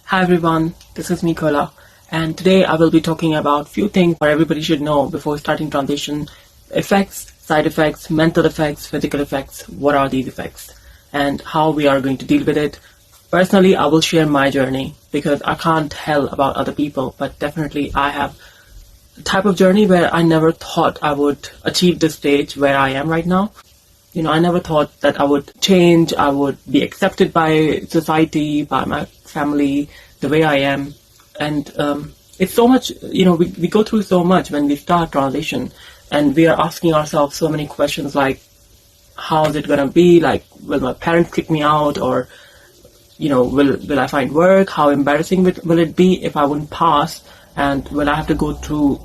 Hi everyone, this is Nicola, and today I will be talking about few things that everybody should know before starting transition. Effects, side effects, mental effects, physical effects. What are these effects and how we are going to deal with it? Personally, I will share my journey because I can't tell about other people, but definitely I have a type of journey where I never thought I would achieve this stage where I am right now. I never thought that I would change, I would be accepted by society, by my family, the way I am. And it's so much, we go through so much when we start transition, and we are asking ourselves so many questions like, how is it going to be? Like, will my parents kick me out? Or, will I find work? How embarrassing will it be if I wouldn't pass? And will I have to go through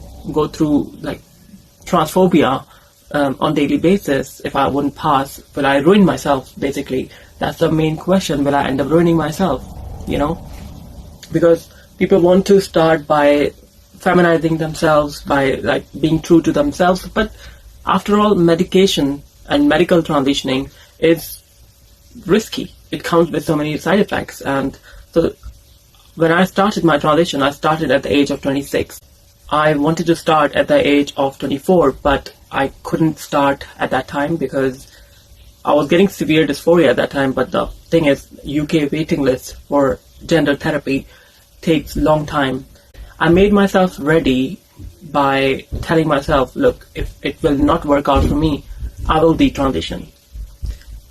like transphobia on daily basis if I wouldn't pass? Will I ruin myself? Basically, that's the main question. Will I end up ruining myself? Because people want to start by feminizing themselves, by like being true to themselves. But after all, medication and medical transitioning is risky. It comes with so many side effects. And so when I started my transition, I started at the age of 26. I wanted to start at the age of 24, but I couldn't start at that time because I was getting severe dysphoria at that time. But the thing is, UK waiting list for gender therapy takes long time. I made myself ready by telling myself, look, if it will not work out for me, I will detransition.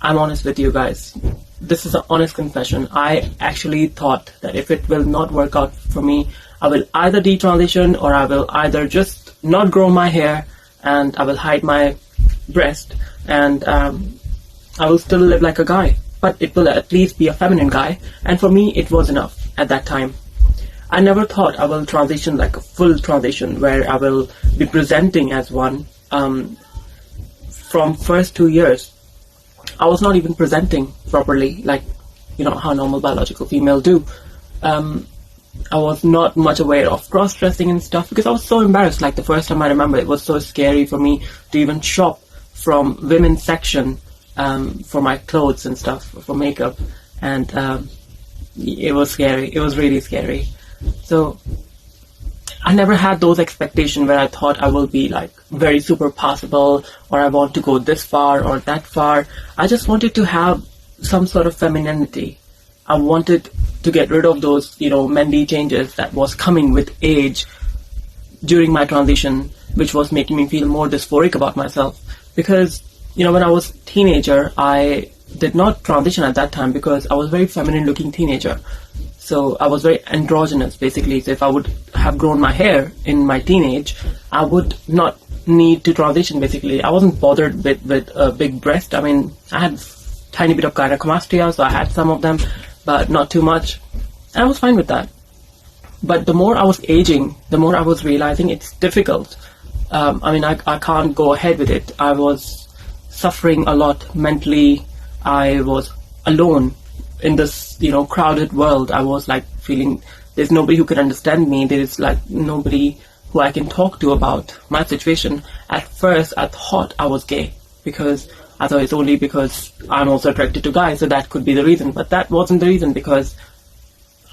I'm honest with you guys. This is an honest confession. I actually thought that if it will not work out for me, I will either detransition or I will either just not grow my hair and I will hide my breast and I will still live like a guy. But it will at least be a feminine guy. And for me, it was enough at that time. I never thought I will transition like a full transition where I will be presenting as one. From first 2 years, I was not even presenting properly, like, how normal biological female do. I was not much aware of cross-dressing and stuff because I was so embarrassed. Like the first time I remember, it was so scary for me to even shop from women's section for my clothes and stuff, for makeup. And it was scary. It was really scary. So I never had those expectations where I thought I will be like very super possible or I want to go this far or that far. I just wanted to have some sort of femininity. I wanted to get rid of those, mendy changes that was coming with age during my transition, which was making me feel more dysphoric about myself. Because, when I was a teenager, I did not transition at that time because I was a very feminine looking teenager. So I was very androgynous, basically. So if I would have grown my hair in my teenage, I would not need to transition, basically. I wasn't bothered with a big breast. I mean, I had tiny bit of gynecomastia, so I had some of them, but not too much. And I was fine with that. But the more I was aging, the more I was realizing it's difficult. I can't go ahead with it. I was suffering a lot mentally. I was alone in this, crowded world. I was like feeling there's nobody who can understand me. There is like nobody who I can talk to about my situation. At first, I thought I was gay because I thought it's only because I'm also attracted to guys, so that could be the reason. But that wasn't the reason because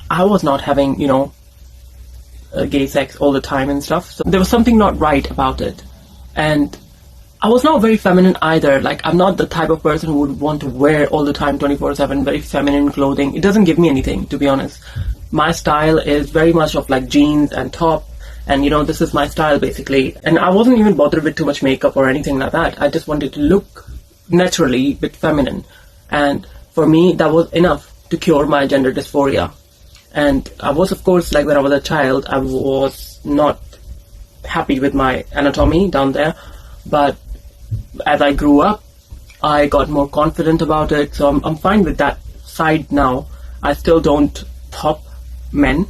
I was not having, gay sex all the time and stuff. So there was something not right about it. And I was not very feminine either. Like, I'm not the type of person who would want to wear all the time 24/7 very feminine clothing. It doesn't give me anything, to be honest. My style is very much of like jeans and top. And, this is my style basically. And I wasn't even bothered with too much makeup or anything like that. I just wanted to look naturally a bit feminine. And for me, that was enough to cure my gender dysphoria. And I was, of course, like when I was a child, I was not happy with my anatomy down there. But as I grew up, I got more confident about it. So I'm fine with that side now. I still don't top men.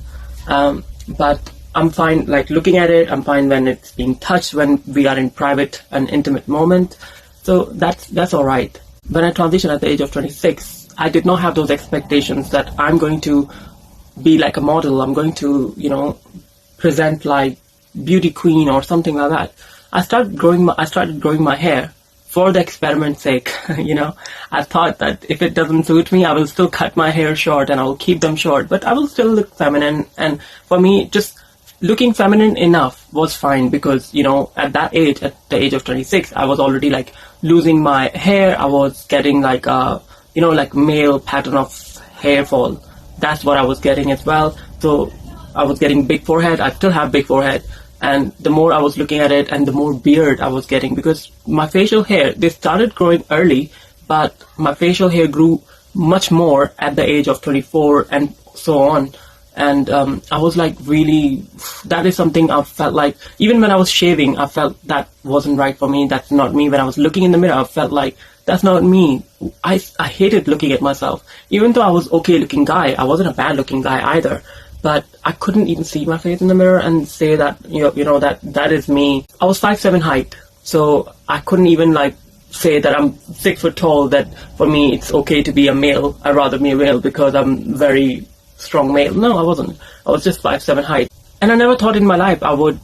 But I'm fine, like looking at it. I'm fine when it's being touched, when we are in private and intimate moment. So that's all right. When I transitioned at the age of 26, I did not have those expectations that I'm going to be like a model. I'm going to, present like beauty queen or something like that. I started growing my hair for the experiment's sake, I thought that if it doesn't suit me, I will still cut my hair short and I will keep them short, but I will still look feminine. And for me, just looking feminine enough was fine, because, at that age, at the age of 26, I was already like losing my hair. I was getting like a, like male pattern of hair fall. That's what I was getting as well. So I was getting big forehead. I still have big forehead. And the more I was looking at it, and the more beard I was getting, because my facial hair, they started growing early, but my facial hair grew much more at the age of 24 and so on. And I was like, really, that is something I felt like, even when I was shaving, I felt that wasn't right for me. That's not me. When I was looking in the mirror, I felt like, that's not me. I hated looking at myself. Even though I was okay looking guy, I wasn't a bad looking guy either. But I couldn't even see my face in the mirror and say that, that is me. I was 5'7" height, so I couldn't even like say that I'm 6 foot tall, that for me it's okay to be a male. I'd rather be a male because I'm very strong male. No, I wasn't. I was just 5'7" height. And I never thought in my life I would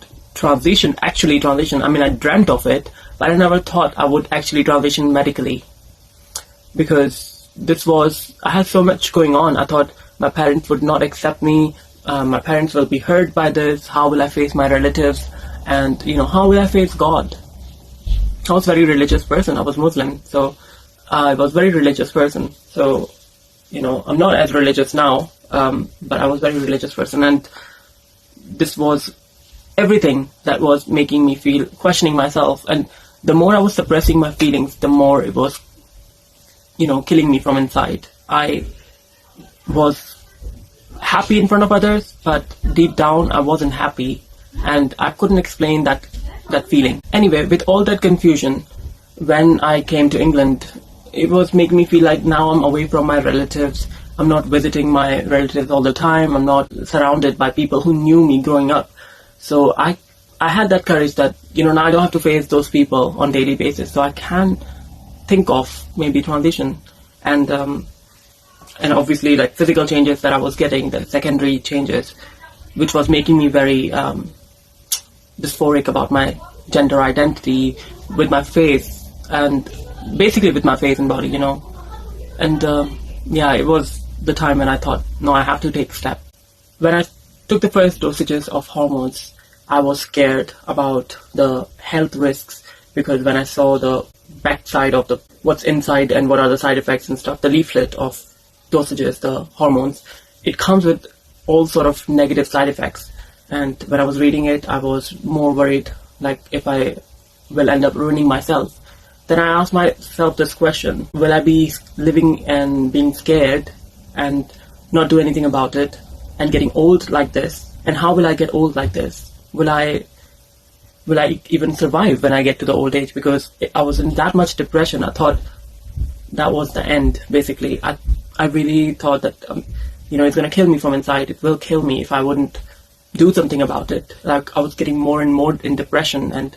actually transition. I mean, I dreamt of it, but I never thought I would actually transition medically. Because I had so much going on. I thought my parents would not accept me. My parents will be hurt by this. How will I face my relatives? And, how will I face God? I was a very religious person. I was Muslim. So I was a very religious person. So, I'm not as religious now, but I was a very religious person. And this was everything that was making me feel, questioning myself. And the more I was suppressing my feelings, the more it was, killing me from inside. I was happy in front of others, but deep down I wasn't happy, and I couldn't explain that feeling. Anyway, with all that confusion, when I came to England, it was making me feel like now I'm away from my relatives. I'm not visiting my relatives all the time. I'm not surrounded by people who knew me growing up. So I had that courage that, now I don't have to face those people on a daily basis. So I can think of maybe transition. And obviously, like, physical changes that I was getting, the secondary changes, which was making me very dysphoric about my gender identity, with my face, and basically with my face and body, And it was the time when I thought, no, I have to take a step. When I took the first dosages of hormones, I was scared about the health risks, because when I saw the backside of what's inside and what are the side effects and stuff, the leaflet of dosages, the hormones, it comes with all sort of negative side effects. And when I was reading it, I was more worried, like, if I will end up ruining myself. Then I asked myself this question: will I be living and being scared and not do anything about it and getting old like this? And how will I get old like this? Will I even survive when I get to the old age? Because I was in that much depression. I thought that was the end, basically. I really thought that, it's going to kill me from inside. It will kill me if I wouldn't do something about it. Like, I was getting more and more in depression. And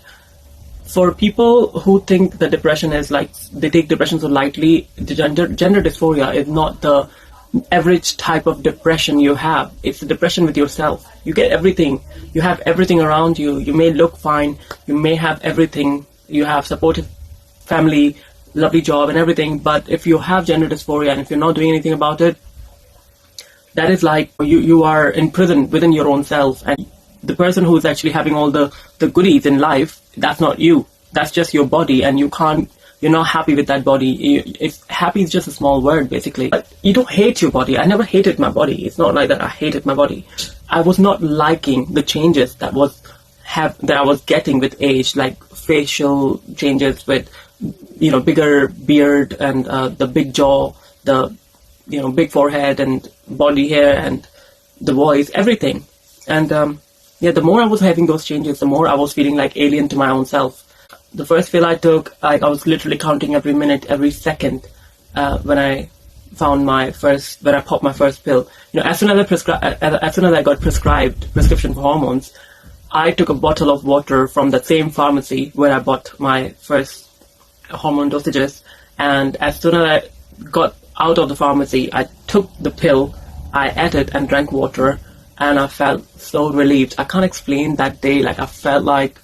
for people who think that depression is like, they take depression so lightly, the gender dysphoria is not the average type of depression you have. It's a depression with yourself. You get everything. You have everything around you. You may look fine. You may have everything. You have supportive family, lovely job and everything. But if you have gender dysphoria and if you're not doing anything about it, that is like you are in prison within your own self. And the person who is actually having all the goodies in life, that's not you. That's just your body, and you're not happy with that body. If happy is just a small word, basically. But you don't hate your body. I never hated my body. It's not like that I hated my body. I was not liking the changes that I was getting with age, like facial changes with, bigger beard and the big jaw, the, big forehead and body hair and the voice, everything. And the more I was having those changes, the more I was feeling like alien to my own self. The first pill I took, I was literally counting every minute, every second when I popped my first pill. As soon as I got prescribed prescription for hormones, I took a bottle of water from the same pharmacy where I bought my first hormone dosages. And as soon as I got out of the pharmacy, I took the pill, I ate it and drank water, and I felt so relieved. I can't explain that day. Like, I felt like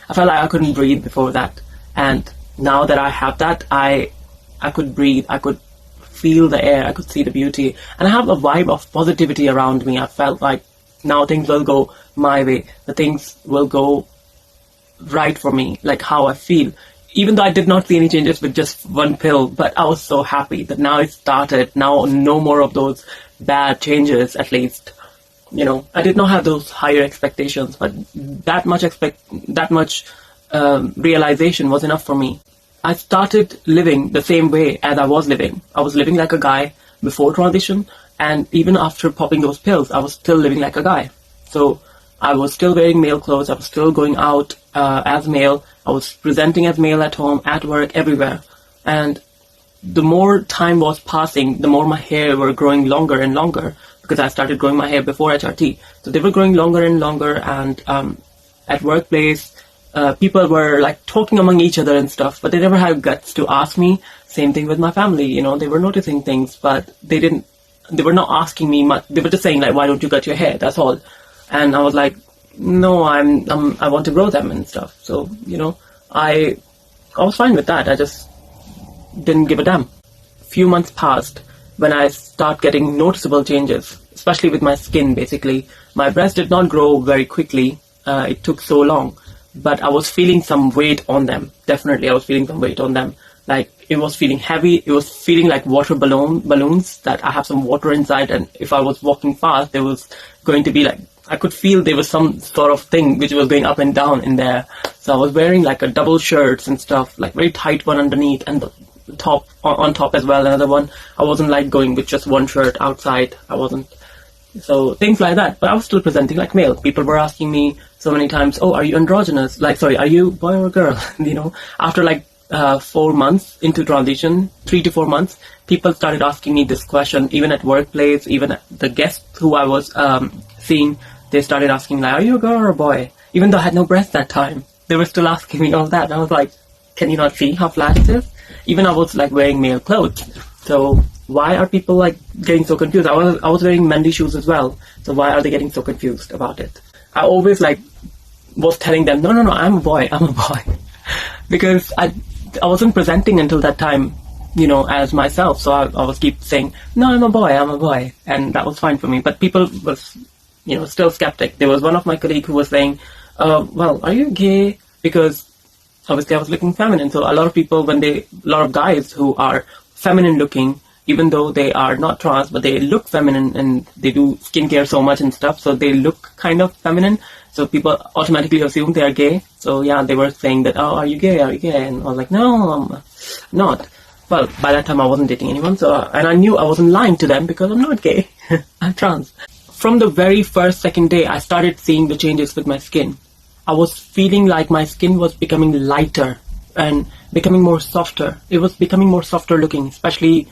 I felt like I couldn't breathe before that. And now that I have that, I could breathe, I could feel the air, I could see the beauty. And I have a vibe of positivity around me. I felt like now things will go my way. The things will go right for me, like how I feel. Even though I did not see any changes with just one pill, but I was so happy that now it started. Now no more of those bad changes, at least. You know, I did not have those higher expectations, but that much realization was enough for me. I started living the same way as I was living. I was living like a guy before transition, and even after popping those pills, I was still living like a guy. So I was still wearing male clothes, I was still going out as male, I was presenting as male at home, at work, everywhere. And the more time was passing, the more my hair were growing longer and longer, because I started growing my hair before HRT. So they were growing longer and longer, and at workplace, people were like talking among each other and stuff, but they never had guts to ask me. Same thing with my family, you know, they were noticing things, but they were not asking me much. They were just saying like, why don't you cut your hair? That's all. And I was like, no, I want to grow them and stuff. So, you know, I was fine with that. I just didn't give a damn. Few months passed when I start getting noticeable changes, especially with my skin, basically. My breasts did not grow very quickly. It took so long, but I was feeling some weight on them. Definitely, I was feeling some weight on them. Like, it was feeling heavy. It was feeling like water balloons, that I have some water inside, and if I was walking fast, there was going to be like, I could feel there was some sort of thing which was going up and down in there. So I was wearing like a double shirts and stuff, like very tight one underneath, and the top on top as well, another one. I wasn't like going with just one shirt outside. I wasn't. So things like that. But I was still presenting like male. People were asking me so many times, oh, are you androgynous? Like, sorry, are you boy or girl? You know, after like 4 months into transition, 3 to 4 months, people started asking me this question, even at workplace, even at the guests who I was seeing, they started asking like, are you a girl or a boy? Even though I had no breasts that time, they were still asking me all that. And I was like, can you not see how flat it is? Even I was like wearing male clothes. So why are people like getting so confused? I was wearing Mendy shoes as well. So why are they getting so confused about it? I always like was telling them, no, I'm a boy. Because I wasn't presenting until that time, you know, as myself. So I was keep saying, no, I'm a boy. And that was fine for me. But people was, you know, still skeptic. There was one of my colleagues who was saying, well, are you gay? Because obviously I was looking feminine. So a lot of people, a lot of guys who are feminine looking, even though they are not trans, but they look feminine and they do skincare so much and stuff, so they look kind of feminine. So people automatically assume they are gay. So yeah, they were saying that, oh, are you gay? And I was like, no, I'm not. Well, by that time I wasn't dating anyone, and I knew I wasn't lying to them because I'm not gay. I'm trans. From the very second day, I started seeing the changes with my skin. I was feeling like my skin was becoming lighter and becoming more softer. It was becoming more softer looking, especially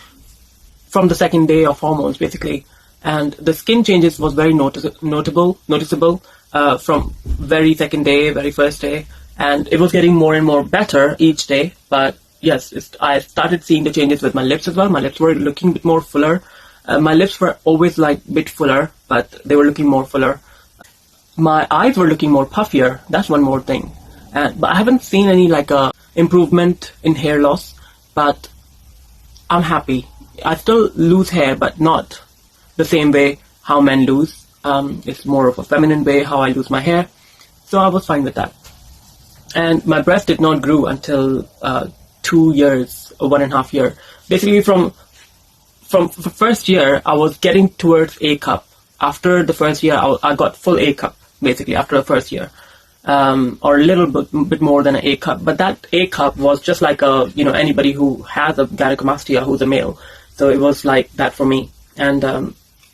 from the second day of hormones, basically. And the skin changes was very noticeable from very second day, very first day. And it was getting more and more better each day. But yes, I started seeing the changes with my lips as well. My lips were looking a bit more fuller. My lips were always like a bit fuller, but they were looking more fuller. My eyes were looking more puffier. That's one more thing. But I haven't seen any like improvement in hair loss, but I'm happy. I still lose hair, but not the same way how men lose. It's more of a feminine way how I lose my hair. So I was fine with that. And my breast did not grow until 2 years, or 1.5 years. Basically from the first year, I was getting towards A cup. After the first year, I got full A cup, basically, after the first year. Or a little bit more than an A cup. But that A cup was just like anybody who has a gynecomastia who's a male. So it was like that for me. And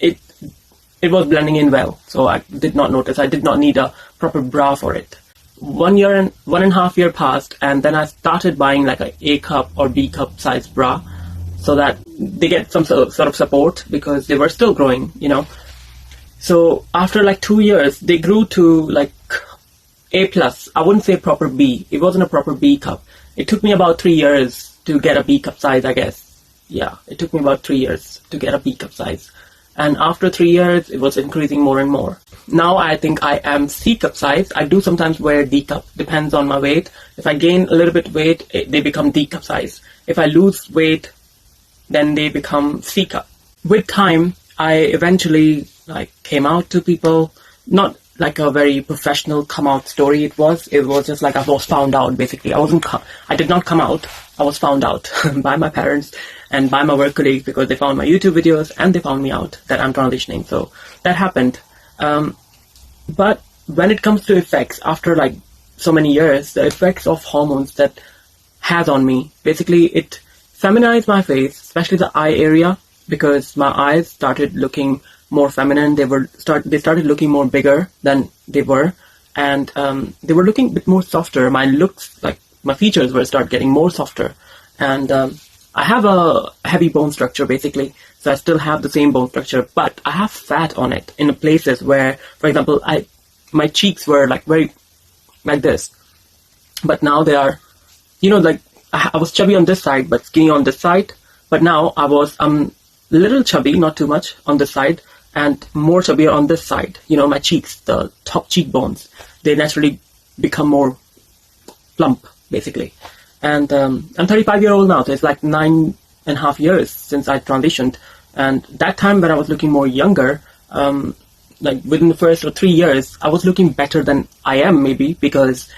it was blending in well. So I did not notice. I did not need a proper bra for it. 1 year and 1.5 years passed, and then I started buying like a A cup or B cup size bra, so that they get some sort of support, because they were still growing, you know. So after like 2 years, they grew to like A plus. I wouldn't say proper B. It wasn't a proper B cup. It took me about 3 years to get a B cup size, I guess. Yeah, it took me about 3 years to get a B cup size. And after 3 years, it was increasing more and more. Now I think I am C cup size. I do sometimes wear D cup, depends on my weight. If I gain a little bit weight, they become D cup size. If I lose weight, then they become C cup. With time, I eventually came out to people, not like a very professional come out story. It was just like I was found out, basically. I did not come out. I was found out by my parents and by my work colleagues, because they found my YouTube videos and they found me out that I'm transitioning. So that happened. But when it comes to effects, after so many years, the effects of hormones that has on me, basically it feminized my face, especially the eye area, because my eyes started looking more feminine. They started looking more bigger than they were, and they were looking a bit more softer. My features were start getting more softer, and I have a heavy bone structure, basically. So I still have the same bone structure, but I have fat on it in the places where, for example, my cheeks were very like this, but now they are, I was chubby on this side but skinny on this side. But now I'm little chubby, not too much on this side, and more chubbier on this side. My cheeks, the top cheekbones, they naturally become more plump, basically. And I'm 35-year-old now, so it's 9.5 years since I transitioned. And that time when I was looking more younger, within the first 3 years, I was looking better than I am, maybe because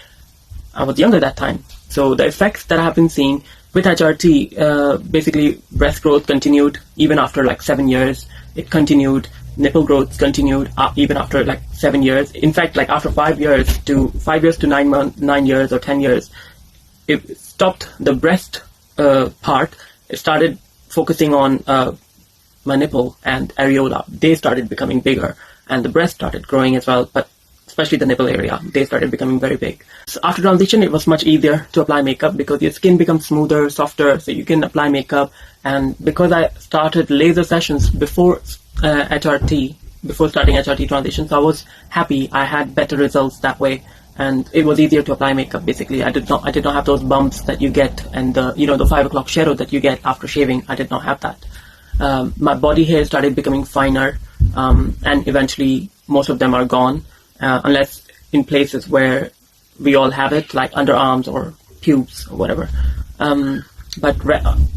I was younger that time. So the effects that I have been seeing with HRT, basically breast growth continued even after 7 years. It continued. Nipple growth continued even after 7 years. In fact, after 5 years to 9 years or 10 years, it stopped the breast part. It started focusing on my nipple and areola. They started becoming bigger, and the breast started growing as well, but especially the nipple area, they started becoming very big. So after transition, it was much easier to apply makeup because your skin becomes smoother, softer, so you can apply makeup. And because I started laser sessions before HRT, before starting HRT transition, so I was happy. I had better results that way, and it was easier to apply makeup. Basically, I did not have those bumps that you get, and the 5 o'clock shadow that you get after shaving. I did not have that. My body hair started becoming finer, and eventually most of them are gone, unless in places where we all have it, like underarms or pubes or whatever. But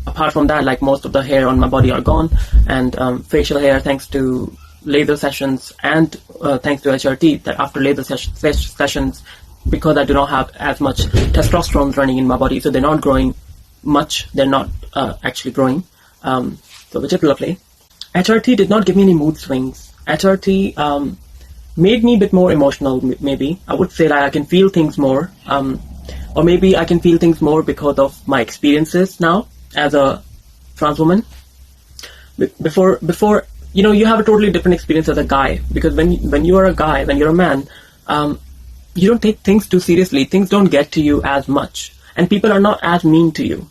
apart from that, most of the hair on my body are gone, and facial hair, thanks to laser sessions and thanks to HRT, that after laser sessions, because I do not have as much testosterone running in my body, so they're not growing much, they're not actually growing, so which is lovely. HRT did not give me any mood swings. HRT made me a bit more emotional, maybe. I would say I can feel things more, or maybe I can feel things more because of my experiences now as a trans woman. Before, you have a totally different experience as a guy, because when you are a guy, when you're a man, you don't take things too seriously. Things don't get to you as much, and people are not as mean to you.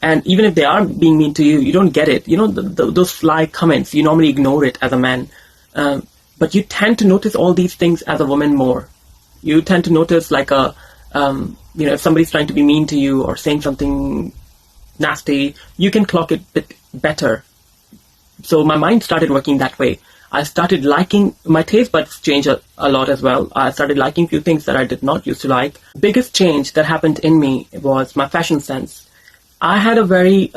And even if they are being mean to you, you don't get it. Those sly comments, you normally ignore it as a man. But you tend to notice all these things as a woman more. You tend to notice if somebody's trying to be mean to you or saying something nasty, you can clock it a bit better. So my mind started working that way. I started liking, my taste buds changed a lot as well. I started liking few things that I did not used to like. Biggest change that happened in me was my fashion sense. I had a very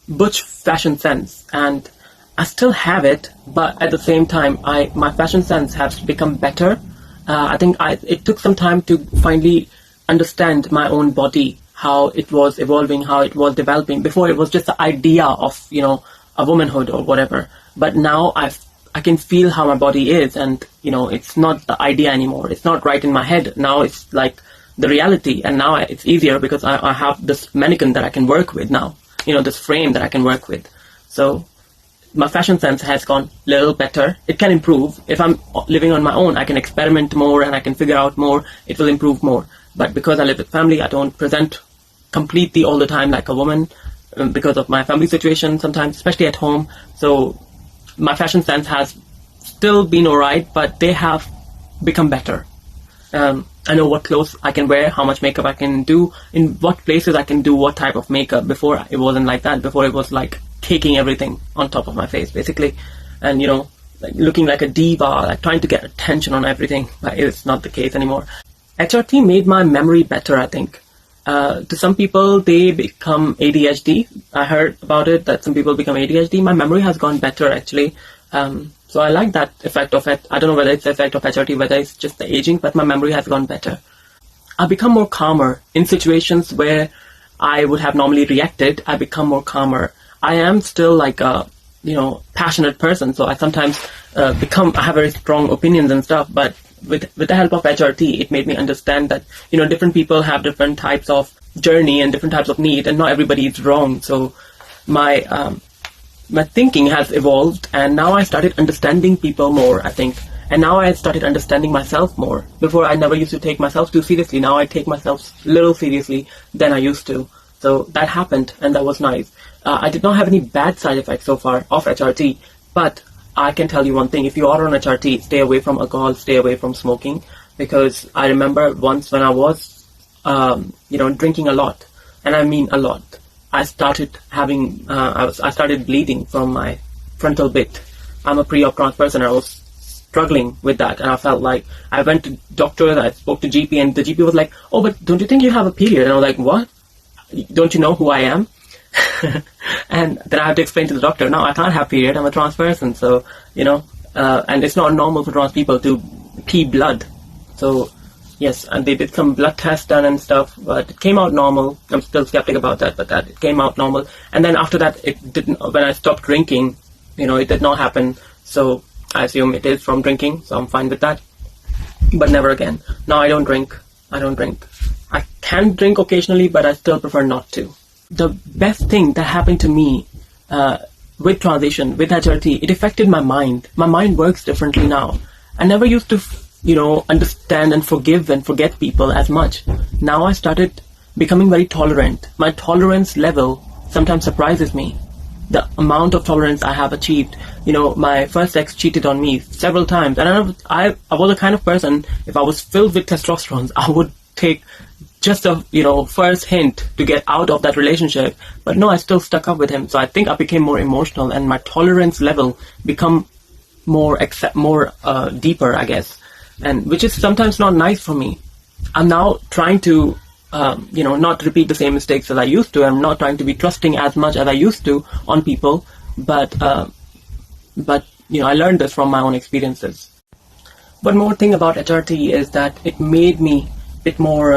butch fashion sense, and I still have it, but at the same time, my fashion sense has become better. I think it took some time to finally understand my own body, how it was evolving, how it was developing. Before, it was just the idea of, a womanhood or whatever. But now I can feel how my body is, and, it's not the idea anymore. It's not right in my head. Now it's the reality, and now it's easier because I have this mannequin that I can work with now, this frame that I can work with. So my fashion sense has gone a little better. It can improve. If I'm living on my own, I can experiment more and I can figure out more. It will improve more. But because I live with family, I don't present completely all the time like a woman because of my family situation sometimes, especially at home. So my fashion sense has still been alright, but they have become better. I know what clothes I can wear, how much makeup I can do, in what places I can do what type of makeup. Before, it wasn't like that. Before, it was caking everything on top of my face, basically. And, you know, like looking like a diva, like trying to get attention on everything, but it's not the case anymore. HRT made my memory better, I think. To some people, they become ADHD. I heard about it, that some people become ADHD. My memory has gone better, actually. So I like that effect of it. I don't know whether it's the effect of HRT, whether it's just the aging, but my memory has gone better. I become more calmer in situations where I would have normally reacted. I become more calmer. I am still like a, you know, passionate person, so I sometimes I have very strong opinions and stuff, but with the help of HRT, it made me understand that, you know, different people have different types of journey and different types of need, and not everybody is wrong. So my thinking has evolved, and now I started understanding people more, I think. And now I started understanding myself more. Before, I never used to take myself too seriously. Now I take myself a little seriously than I used to. So that happened, and that was nice. I did not have any bad side effects so far of HRT, but I can tell you one thing. If you are on HRT, stay away from alcohol, stay away from smoking, because I remember once when I was, drinking a lot, and I mean a lot. I started having, I started bleeding from my frontal bit. I'm a pre-op trans person. I was struggling with that, and I felt like I went to doctor, I spoke to GP, and the GP was like, "Oh, but don't you think you have a period?" And I was like, "What? Don't you know who I am?" And then I have to explain to the doctor, "No, I can't have period. I'm a trans person." So, you know, and it's not normal for trans people to pee blood. So, yes, and they did some blood tests done and stuff, but it came out normal. I'm still skeptic about that, but that it came out normal. And then after that, it didn't. When I stopped drinking, you know, it did not happen. So I assume it is from drinking, so I'm fine with that. But never again. No, I don't drink. I can drink occasionally, but I still prefer not to. The best thing that happened to me with transition, with HRT, it affected my mind. My mind works differently now. I never used to, understand and forgive and forget people as much. Now I started becoming very tolerant. My tolerance level sometimes surprises me. The amount of tolerance I have achieved. You know, my first ex cheated on me several times, and I was the kind of person, if I was filled with testosterone, I would take just a, first hint to get out of that relationship. But no, I still stuck up with him. So I think I became more emotional, and my tolerance level become more deeper, I guess, and which is sometimes not nice for me. I'm now trying to not repeat the same mistakes as I used to. I'm not trying to be trusting as much as I used to on people, but I learned this from my own experiences. One more thing about HRT is that it made me a bit more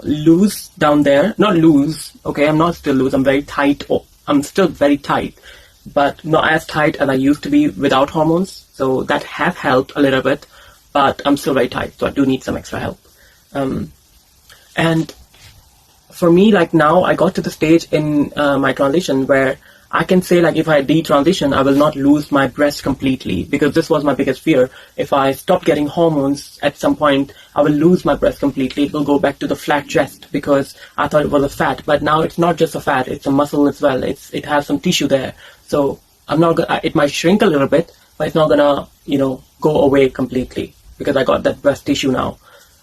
loose down there. Not loose, okay, I'm not still loose, I'm very tight. I'm still very tight, but not as tight as I used to be without hormones. So that has helped a little bit, but I'm still very tight, so I do need some extra help. And for me, like now, I got to the stage in my transition where I can say, like, if I detransition, I will not lose my breast completely, because this was my biggest fear. If I stop getting hormones at some point, I will lose my breast completely. It will go back to the flat chest, because I thought it was a fat, but now it's not just a fat, it's a muscle as well. It has some tissue there. So it might shrink a little bit, but it's not gonna, go away completely, because I got that breast tissue now.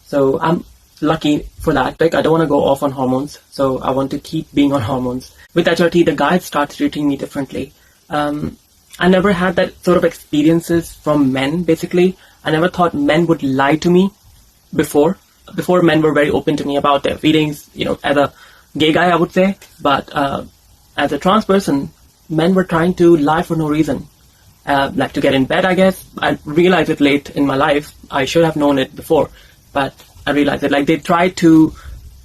So I'm lucky for that. Like, I don't want to go off on hormones, so I want to keep being on hormones. With HRT, the guys start treating me differently. I never had that sort of experiences from men, basically. I never thought men would lie to me before. Before, men were very open to me about their feelings, as a gay guy, I would say. But as a trans person, men were trying to lie for no reason. Like to get in bed, I guess. I realized it late in my life. I should have known it before, but I realized it. Like, they tried to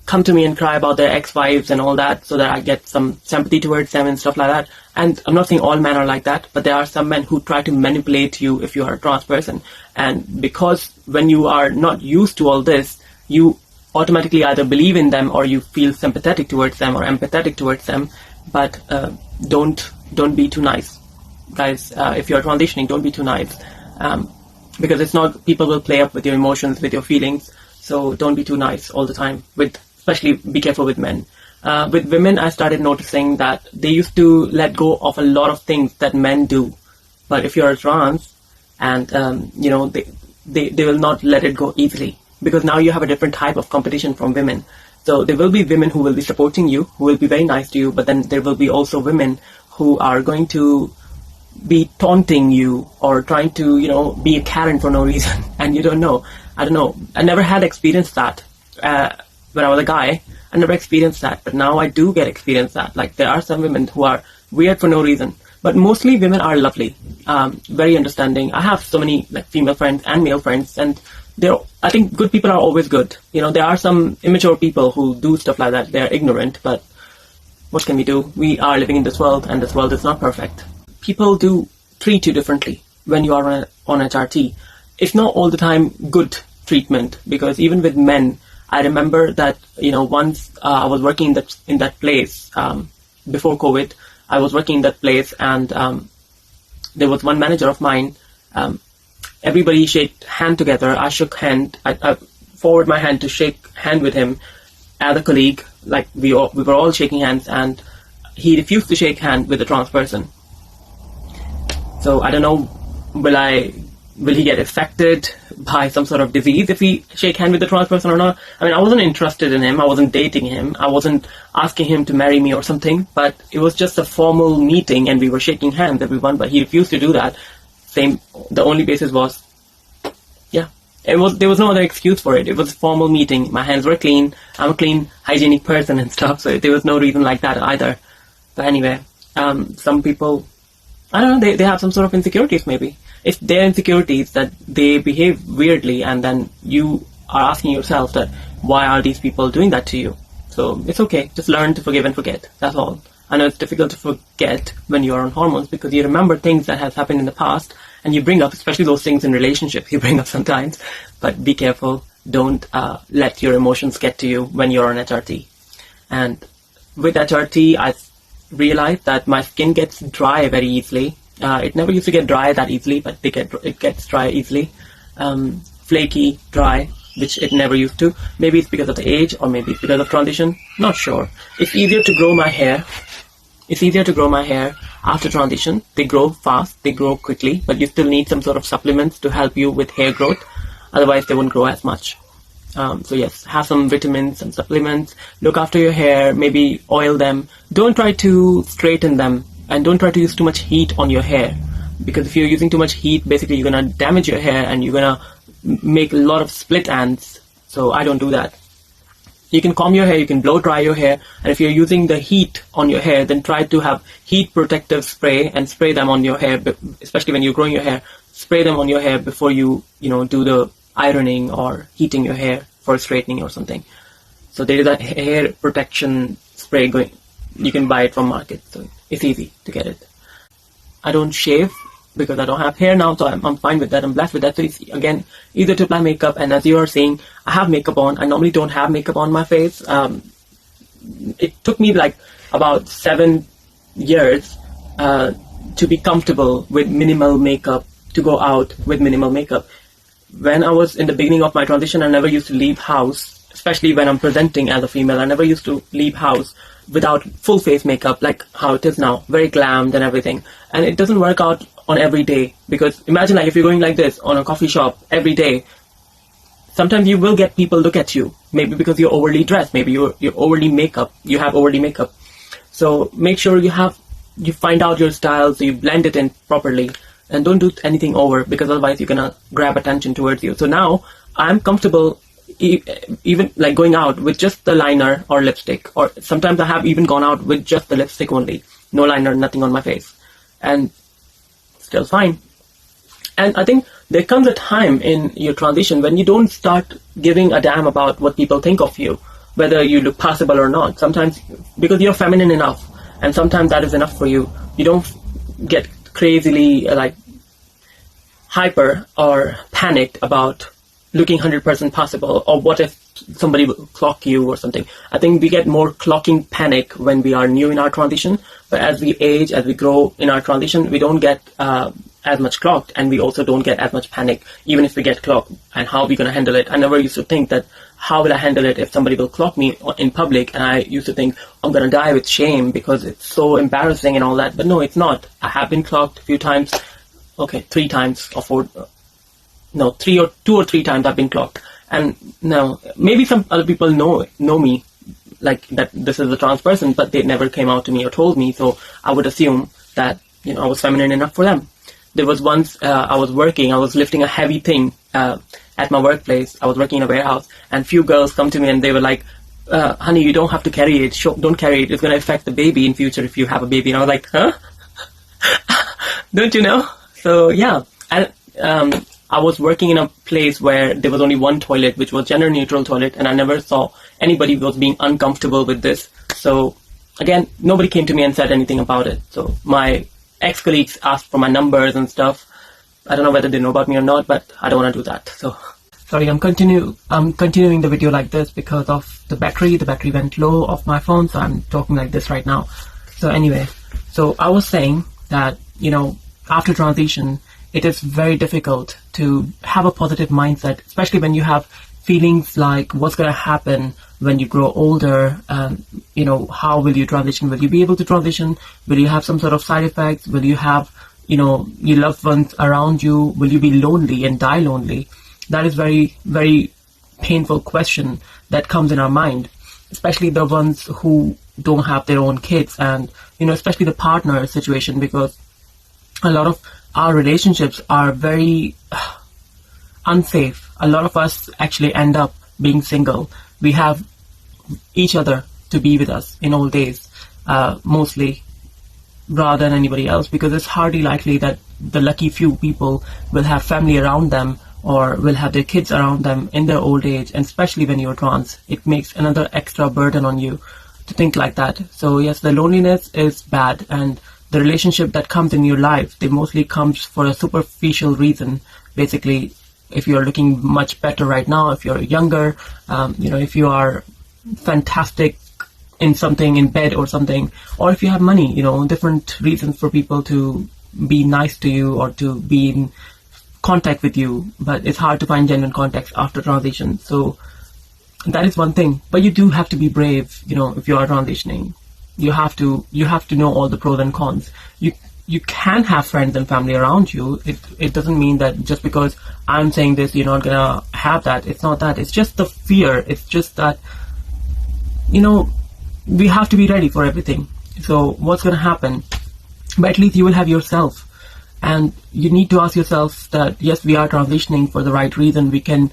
come to me and cry about their ex-wives and all that, so that I get some sympathy towards them and stuff like that. And I'm not saying all men are like that, but there are some men who try to manipulate you if you are a trans person. And because when you are not used to all this, you automatically either believe in them, or you feel sympathetic towards them or empathetic towards them. But don't be too nice, guys. If you're transitioning, don't be too nice, because it's not. People will play up with your emotions, with your feelings. So don't be too nice all the time. Especially be careful with men. With women, I started noticing that they used to let go of a lot of things that men do. But if you're a trans, and they will not let it go easily, because now you have a different type of competition from women. So there will be women who will be supporting you, who will be very nice to you, but then there will be also women who are going to be taunting you or trying to, be a Karen for no reason, and you don't know. I don't know. I never had experienced that when I was a guy. I never experienced that, but now I do get experience that. Like, there are some women who are weird for no reason, but mostly women are lovely, very understanding. I have so many like female friends and male friends, and I think good people are always good. There are some immature people who do stuff like that. They're ignorant, but what can we do? We are living in this world, and this world is not perfect. People do treat you differently when you are on HRT. It's not all the time good treatment, because even with men, I remember that, once I was working in that place, before COVID, I was working in that place, and there was one manager of mine. Everybody shake hand together. I shook hand. I forward my hand to shake hand with him as a colleague. Like, we were all shaking hands, and he refused to shake hand with a trans person. So I don't know, will he get affected by some sort of disease if we shake hand with the trans person or not? I mean, I wasn't interested in him. I wasn't dating him. I wasn't asking him to marry me or something. But it was just a formal meeting, and we were shaking hands, everyone. But he refused to do that. The only basis was, there was no other excuse for it. It was a formal meeting. My hands were clean. I'm a clean, hygienic person and stuff. So there was no reason like that either. But anyway, some people, I don't know, they have some sort of insecurities maybe. If they're insecurities that they behave weirdly, and then you are asking yourself that, why are these people doing that to you? So it's okay. Just learn to forgive and forget. That's all. I know it's difficult to forget when you're on hormones, because you remember things that have happened in the past, and you bring up, especially those things in relationships, you bring up sometimes. But be careful. Don't let your emotions get to you when you're on HRT. And with HRT, I realized that my skin gets dry very easily. It never used to get dry that easily, but it gets dry easily. Flaky, dry, which it never used to. Maybe it's because of the age, or maybe it's because of transition. Not sure. It's easier to grow my hair. After transition. They grow fast, they grow quickly, but you still need some sort of supplements to help you with hair growth. Otherwise, they won't grow as much. So yes, have some vitamins and supplements. Look after your hair, maybe oil them. Don't try to straighten them, and don't try to use too much heat on your hair, because if you're using too much heat, basically you're gonna damage your hair, and you're gonna make a lot of split ends. So I don't do that. You can comb your hair, you can blow dry your hair, and if you're using the heat on your hair, then try to have heat protective spray and spray them on your hair, especially when you're growing your hair. Spray them on your hair before you do the ironing or heating your hair for straightening or something. So there is a hair protection spray going. You can buy it from market, so it's easy to get it. I don't shave because I don't have hair now, so I'm fine with that. I'm blessed with that. So it's, again, easier to apply makeup. And as you are saying, I have makeup on. I normally don't have makeup on my face. It took me like about 7 years to be comfortable with minimal makeup, to go out with minimal makeup. When I was in the beginning of my transition, I never used to leave house, especially when I'm presenting as a female. I never used to leave house without full face makeup like how it is now, very glammed and everything. And it doesn't work out on every day, because imagine like if you're going like this on a coffee shop every day, sometimes you will get people look at you, maybe because you're overly dressed, maybe you're overly makeup, you have overly makeup. So make sure you find out your style, so you blend it in properly, and don't do anything over, because otherwise you're gonna grab attention towards you. So now I'm comfortable even like going out with just the liner or lipstick, or sometimes I have even gone out with just the lipstick only, no liner, nothing on my face, and still fine. And I think there comes a time in your transition when you don't start giving a damn about what people think of you, whether you look passable or not. Sometimes because you're feminine enough, and sometimes that is enough for you. You don't get crazily like hyper or panicked about looking 100% possible, or what if somebody will clock you or something. I think we get more clocking panic when we are new in our transition, but as we age, as we grow in our transition, we don't get as much clocked, and we also don't get as much panic even if we get clocked. And how are we going to handle it? I never used to think that, how will I handle it if somebody will clock me in public? And I used to think, I'm going to die with shame because it's so embarrassing and all that. But no, it's not. I have been clocked a few times. Okay, 3 times or 4. No, 2 or 3 times I've been clocked. And no, maybe some other people know me like that this is a trans person, but they never came out to me or told me. So I would assume that, you know, I was feminine enough for them. There was once I was lifting a heavy thing at my workplace. I was working in a warehouse, and few girls come to me and they were like, honey, you don't have to carry it. Don't carry it. It's going to affect the baby in future if you have a baby. And I was like, huh? Don't you know? So yeah, and I was working in a place where there was only one toilet, which was gender neutral toilet, and I never saw anybody was being uncomfortable with this. So again, nobody came to me and said anything about it. So my ex-colleagues asked for my numbers and stuff. I don't know whether they know about me or not, but I don't want to do that. So sorry, I'm continuing the video like this because of the battery. The battery went low off my phone, so I'm talking like this right now. So anyway, so I was saying that, you know, after transition, it is very difficult to have a positive mindset, especially when you have feelings like what's going to happen when you grow older. You know, how will you transition? Will you be able to transition? Will you have some sort of side effects? Will you have, you know, your loved ones around you? Will you be lonely and die lonely? That is very, very painful question that comes in our mind, especially the ones who don't have their own kids, and, you know, especially the partner situation, because a lot of our relationships are very unsafe. A lot of us actually end up being single. We have each other to be with us in old days, mostly, rather than anybody else, because it's hardly likely that the lucky few people will have family around them or will have their kids around them in their old age. And especially when you're trans, it makes another extra burden on you to think like that. So yes, the loneliness is bad, and the relationship that comes in your life, they mostly comes for a superficial reason. Basically, if you're looking much better right now, if you're younger, you know, if you are fantastic in something, in bed or something, or if you have money, you know, different reasons for people to be nice to you or to be in contact with you. But it's hard to find genuine contact after transition. So that is one thing. But you do have to be brave, you know, if you are transitioning. You have to know all the pros and cons. You can have friends and family around you. It doesn't mean that just because I'm saying this, you're not gonna have that. It's not that. It's just the fear. It's just that, you know, we have to be ready for everything. So what's gonna happen? But at least you will have yourself. And you need to ask yourself that, yes, we are transitioning for the right reason. We can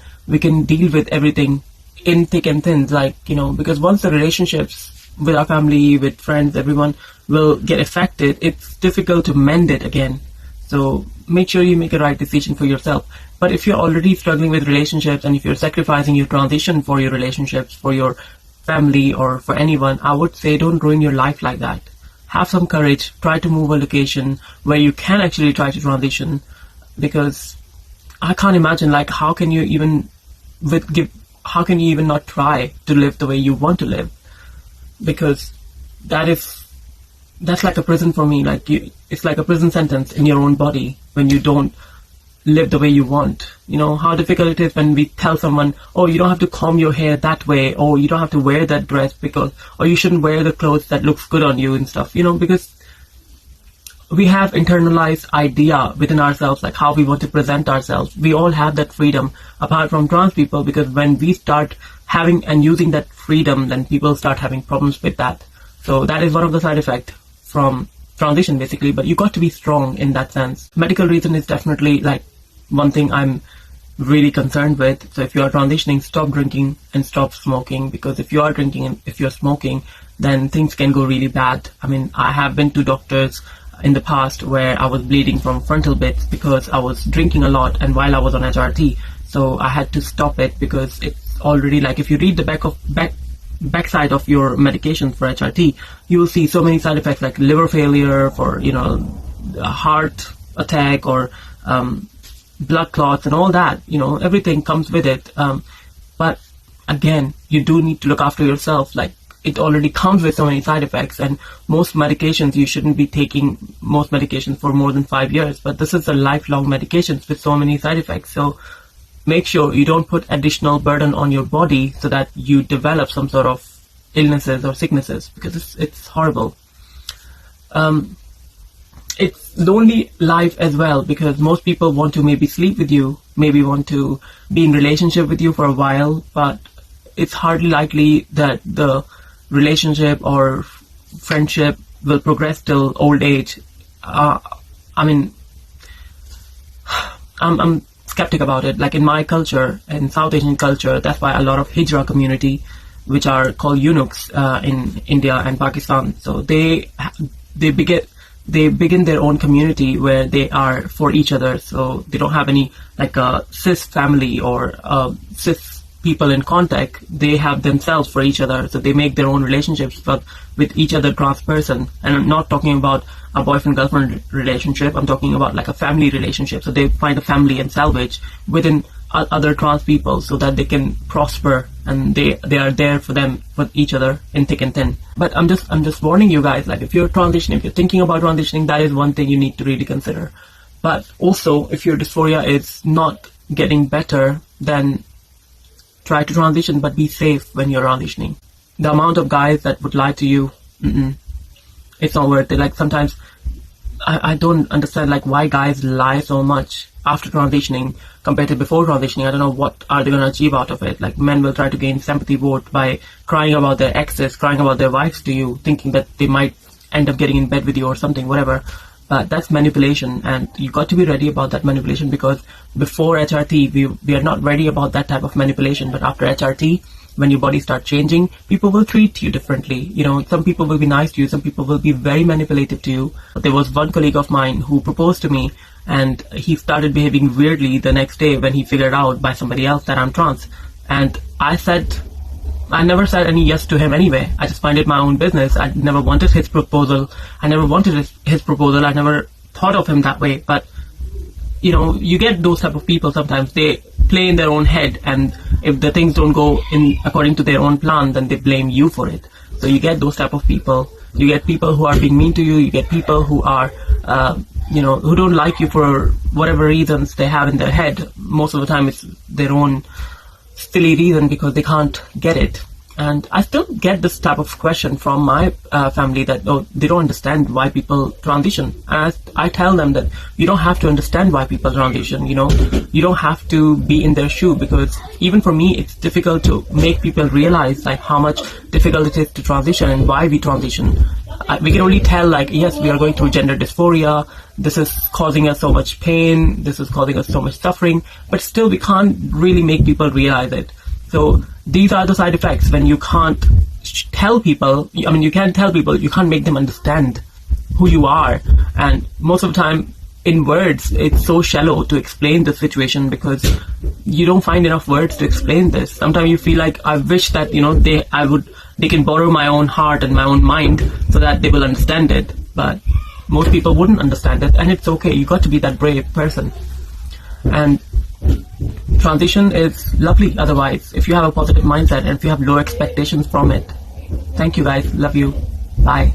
deal with everything in thick and thin, like, you know, because once the relationships with our family, with friends, everyone will get affected, it's difficult to mend it again. So make sure you make a right decision for yourself. But if you're already struggling with relationships, and if you're sacrificing your transition for your relationships, for your family, or for anyone, I would say don't ruin your life like that. Have some courage. Try to move a location where you can actually try to transition, because I can't imagine, like, how can you even not try to live the way you want to live? Because that's like a prison for me. Like, it's like a prison sentence in your own body when you don't live the way you want. You know how difficult it is when we tell someone, oh, you don't have to comb your hair that way, or you don't have to wear that dress, because, or you shouldn't wear the clothes that looks good on you and stuff, you know, because we have internalized idea within ourselves, like how we want to present ourselves. We all have that freedom, apart from trans people, because when we start having and using that freedom, then people start having problems with that. So that is one of the side effects from transition, basically. But you got to be strong in that sense. Medical reason is definitely like one thing I'm really concerned with. So if you are transitioning, stop drinking and stop smoking, because if you are drinking and if you're smoking, then things can go really bad. I mean, I have been to doctors in the past where I was bleeding from frontal bits because I was drinking a lot, and while I was on HRT, so I had to stop it, because it's already, like, if you read the backside of your medications for HRT, you will see so many side effects, like liver failure, for, you know, a heart attack, or blood clots and all that, you know, everything comes with it. But again, you do need to look after yourself. Like, it already comes with so many side effects, and most medications, you shouldn't be taking most medications for more than 5 years, but this is a lifelong medications with so many side effects. So make sure you don't put additional burden on your body so that you develop some sort of illnesses or sicknesses, because it's horrible. It's lonely life as well, because most people want to maybe sleep with you, maybe want to be in relationship with you for a while, but it's hardly likely that the relationship or friendship will progress till old age. I mean, I'm skeptic about it. Like in my culture, in South Asian culture, that's why a lot of Hijra community, which are called eunuchs in India and Pakistan, so they begin their own community where they are for each other. So they don't have any like a cis family or cis people in contact. They have themselves for each other. So they make their own relationships, but with each other trans person. And I'm not talking about a boyfriend-girlfriend relationship. I'm talking about like a family relationship. So they find a family and salvage within other trans people so that they can prosper, and they are there for them, for each other in thick and thin. But I'm just warning you guys, like if you're transitioning, if you're thinking about transitioning, that is one thing you need to really consider. But also, if your dysphoria is not getting better, then try to transition, but be safe when you're transitioning. The amount of guys that would lie to you, it's not worth it. Like sometimes I don't understand like why guys lie so much after transitioning compared to before transitioning. I don't know what are they going to achieve out of it. Like men will try to gain sympathy vote by crying about their exes, crying about their wives to you, thinking that they might end up getting in bed with you or something, whatever. But that's manipulation, and you got to be ready about that manipulation, because before HRT we are not ready about that type of manipulation. But after HRT, when your body starts changing, people will treat you differently. You know, some people will be nice to you, some people will be very manipulative to you. There was one colleague of mine who proposed to me, and he started behaving weirdly the next day when he figured out by somebody else that I'm trans. And I never said any yes to him anyway. I just minded my own business. I never wanted his proposal. I never never thought of him that way. But, you know, you get those type of people sometimes. They play in their own head, and if the things don't go in according to their own plan, then they blame you for it. So you get those type of people. You get people who are being mean to you. You get people who are, who don't like you for whatever reasons they have in their head. Most of the time it's their own silly reason because they can't get it. And I still get this type of question from my family that they don't understand why people transition. And I tell them that you don't have to understand why people transition. You know, you don't have to be in their shoe, because even for me, it's difficult to make people realize like how much difficult it is to transition and why we transition. We can only tell like, yes, we are going through gender dysphoria. This is causing us so much pain. This is causing us so much suffering. But still, we can't really make people realize it. So these are the side effects when you can't tell people. I mean, you can tell people, you can't make them understand who you are. And most of the time, in words, it's so shallow to explain the situation because you don't find enough words to explain this. Sometimes you feel like, I wish that, you know, they can borrow my own heart and my own mind so that they will understand it. But most people wouldn't understand it, and it's okay. You got to be that brave person. And transition is lovely otherwise, if you have a positive mindset and if you have low expectations from it. Thank you guys. Love you. Bye.